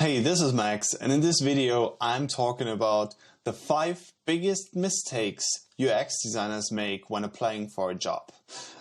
Hey, this is Max, and in this video I'm talking about the 5 biggest mistakes UX designers make when applying for a job.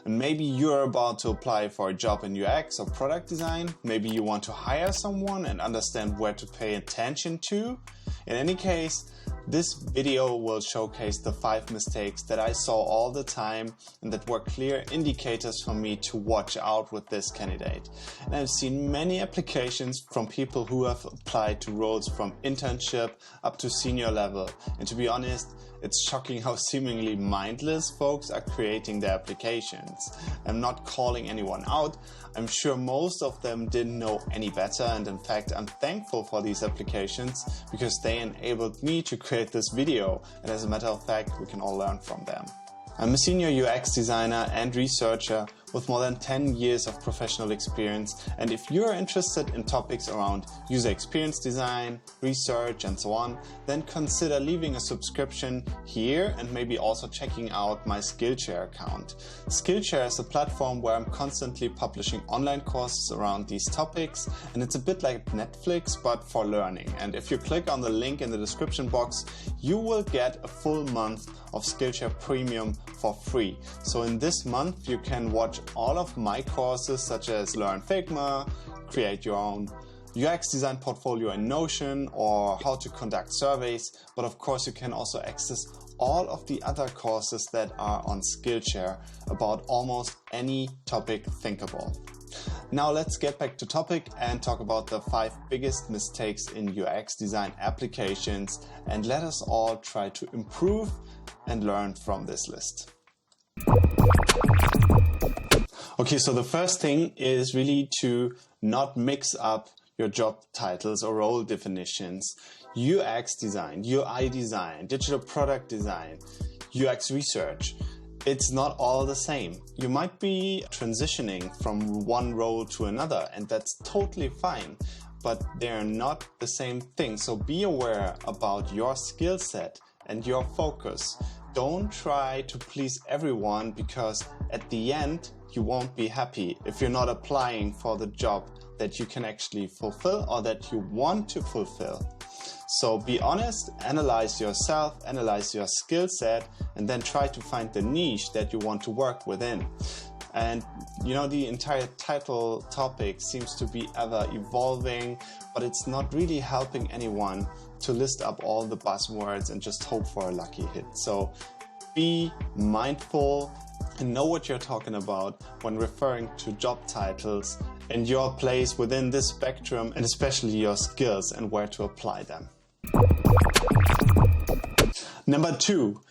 And maybe you're about to apply for a job in UX or product design. Maybe you want to hire someone and understand where to pay attention to. In any case, this video will showcase the 5 mistakes that I saw all the time and that were clear indicators for me to watch out with this candidate. And I've seen many applications from people who have applied to roles from internship up to senior level. And to be honest, it's shocking how seemingly mindless folks are creating their applications. I'm not calling anyone out. I'm sure most of them didn't know any better, and in fact I'm thankful for these applications because they enabled me to create this video, and as a matter of fact we can all learn from them. I'm a senior UX designer and researcher with more than 10 years of professional experience, and if you're interested in topics around user experience design, research and so on, then consider leaving a subscription here and maybe also checking out my Skillshare account. Skillshare is a platform where I'm constantly publishing online courses around these topics, and it's a bit like Netflix but for learning. And if you click on the link in the description box, you will get a full month of Skillshare Premium for free. So in this month you can watch all of my courses such as Learn Figma, create your own UX design portfolio in Notion, or how to conduct surveys. But of course you can also access all of the other courses that are on Skillshare about almost any topic thinkable. Now let's get back to topic and talk about the 5 biggest mistakes in UX design applications, and let us all try to improve and learn from this list. Okay, so the first thing is really to not mix up your job titles or role definitions. UX design, UI design, digital product design, UX research. It's not all the same. You might be transitioning from one role to another, and that's totally fine, but they're not the same thing. So be aware about your skill set and your focus. Don't try to please everyone, because at the end you won't be happy if you're not applying for the job that you can actually fulfill or that you want to fulfill. So be honest, analyze yourself, analyze your skill set, and then try to find the niche that you want to work within. And the entire title topic seems to be ever evolving, but it's not really helping anyone to list up all the buzzwords and just hope for a lucky hit. So be mindful and know what you're talking about when referring to job titles and your place within this spectrum, and especially your skills and where to apply them. Number 2.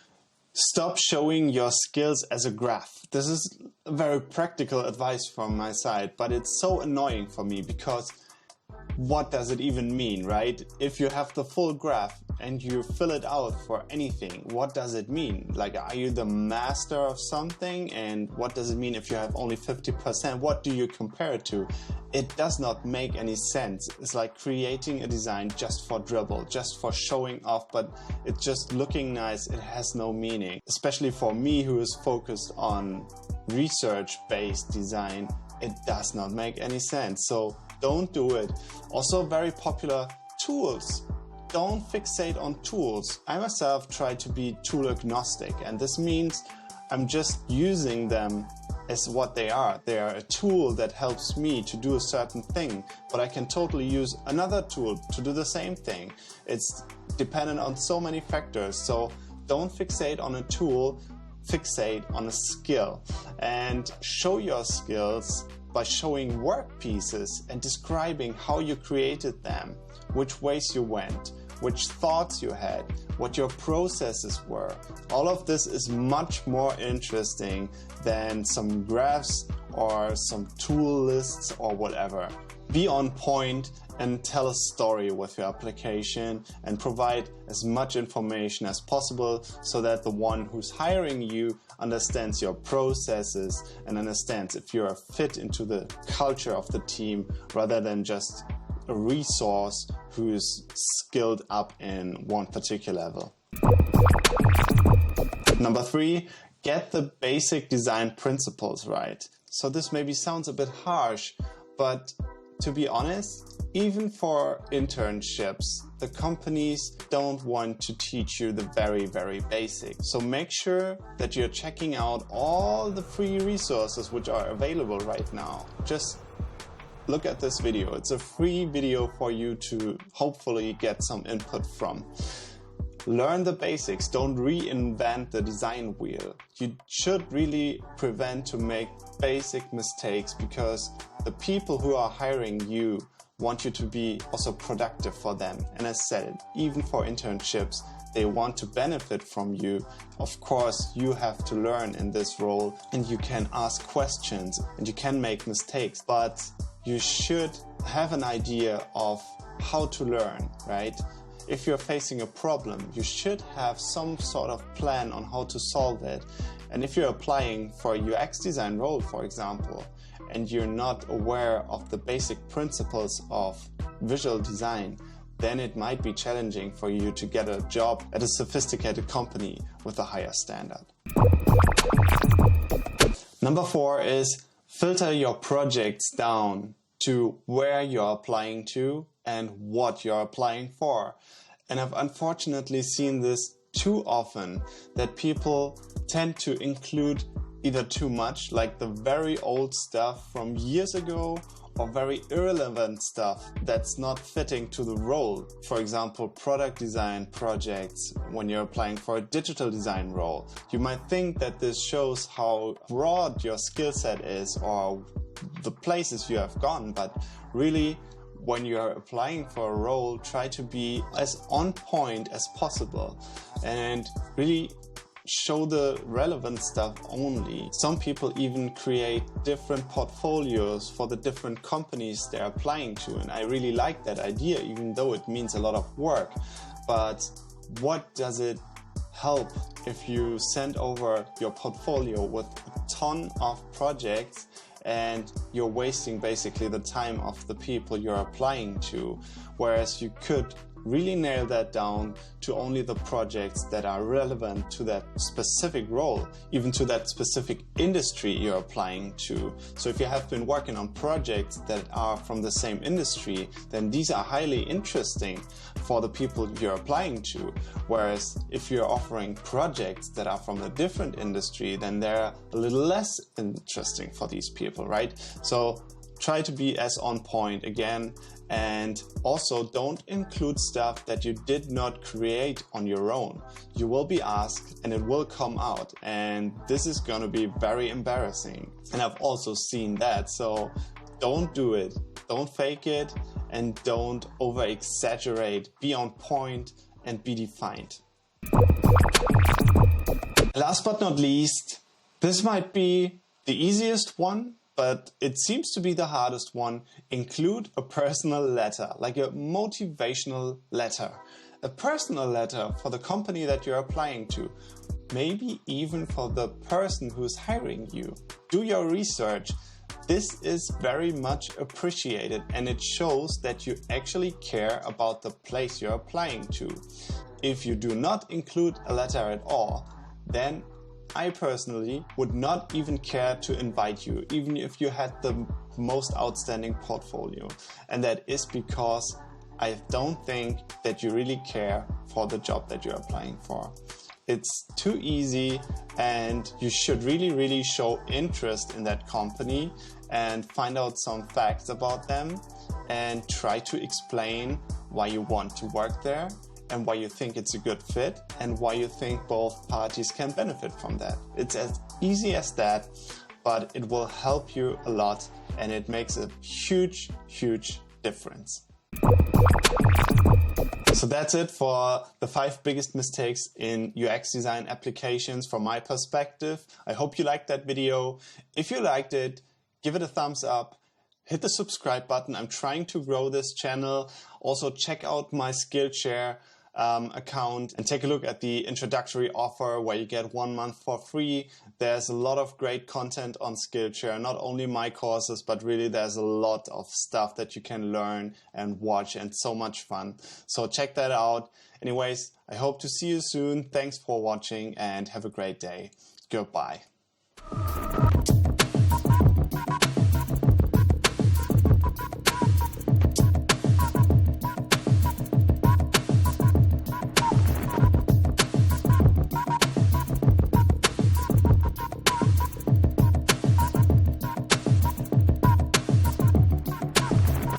Stop showing your skills as a graph. This is very practical advice from my side, but it's so annoying for me because what does it even mean, right? If you have the full graph and you fill it out for anything, what does it mean? Like, are you the master of something? And what does it mean if you have only 50%? What do you compare it to? It does not make any sense. It's like creating a design just for dribble, just for showing off, but it's just looking nice. It has no meaning. Especially for me, who is focused on research-based design, it does not make any sense. So don't do it. Also, very popular tools. Don't fixate on tools. I myself try to be tool agnostic, and this means I'm just using them as what they are. They are a tool that helps me to do a certain thing, but I can totally use another tool to do the same thing. It's dependent on so many factors. So don't fixate on a tool, fixate on a skill, and show your skills by showing work pieces and describing how you created them, which ways you went, which thoughts you had, what your processes were. All of this is much more interesting than some graphs or some tool lists or whatever. Be on point and tell a story with your application and provide as much information as possible so that the one who's hiring you understands your processes and understands if you're a fit into the culture of the team rather than just a resource who's skilled up in one particular level. Number 3, get the basic design principles right. So this maybe sounds a bit harsh, but to be honest, even for internships, the companies don't want to teach you the very, very basics. So make sure that you're checking out all the free resources which are available right now. Just look at this video. It's a free video for you to hopefully get some input from. Learn the basics. Don't reinvent the design wheel. You should really prevent to make basic mistakes, because the people who are hiring you want you to be also productive for them. And as said, even for internships, they want to benefit from you. Of course, you have to learn in this role, and you can ask questions and you can make mistakes, but you should have an idea of how to learn, right? If you're facing a problem, you should have some sort of plan on how to solve it. And if you're applying for a UX design role, for example, and you're not aware of the basic principles of visual design, then it might be challenging for you to get a job at a sophisticated company with a higher standard. Number 4 is filter your projects down to where you're applying to and what you're applying for. And I've unfortunately seen this too often, that people tend to include either too much, like the very old stuff from years ago, or very irrelevant stuff that's not fitting to the role. For example, product design projects when you're applying for a digital design role. You might think that this shows how broad your skill set is or the places you have gone, but really, when you're applying for a role, try to be as on point as possible and really show the relevant stuff only. Some people even create different portfolios for the different companies they're applying to, and I really like that idea, even though it means a lot of work. But what does it help if you send over your portfolio with a ton of projects and you're wasting basically the time of the people you're applying to, whereas you could really nail that down to only the projects that are relevant to that specific role, even to that specific industry you're applying to. So if you have been working on projects that are from the same industry, then these are highly interesting for the people you're applying to. Whereas if you're offering projects that are from a different industry, then they're a little less interesting for these people, right? So try to be as on point again, and also don't include stuff that you did not create on your own. You will be asked and it will come out, and this is going to be very embarrassing. And I've also seen that, so don't do it. Don't fake it and don't over exaggerate. Be on point and be defined. Last but not least, this might be the easiest one, but it seems to be the hardest one. Include a personal letter, like a motivational letter. A personal letter for the company that you're applying to. Maybe even for the person who's hiring you. Do your research. This is very much appreciated, and it shows that you actually care about the place you're applying to. If you do not include a letter at all, then I personally would not even care to invite you, even if you had the most outstanding portfolio. And that is because I don't think that you really care for the job that you're applying for. It's too easy, and you should really show interest in that company and find out some facts about them and try to explain why you want to work there and why you think it's a good fit and why you think both parties can benefit from that. It's as easy as that, but it will help you a lot, and it makes a huge difference. So that's it for the 5 biggest mistakes in UX design applications from my perspective. I hope you liked that video. If you liked it, give it a thumbs up. Hit the subscribe button. I'm trying to grow this channel. Also check out my Skillshare account and take a look at the introductory offer where you get 1 month for free. There's a lot of great content on Skillshare, not only my courses, but really there's a lot of stuff that you can learn and watch, and so much fun. So check that out. Anyways, I hope to see you soon. Thanks for watching and have a great day. Goodbye.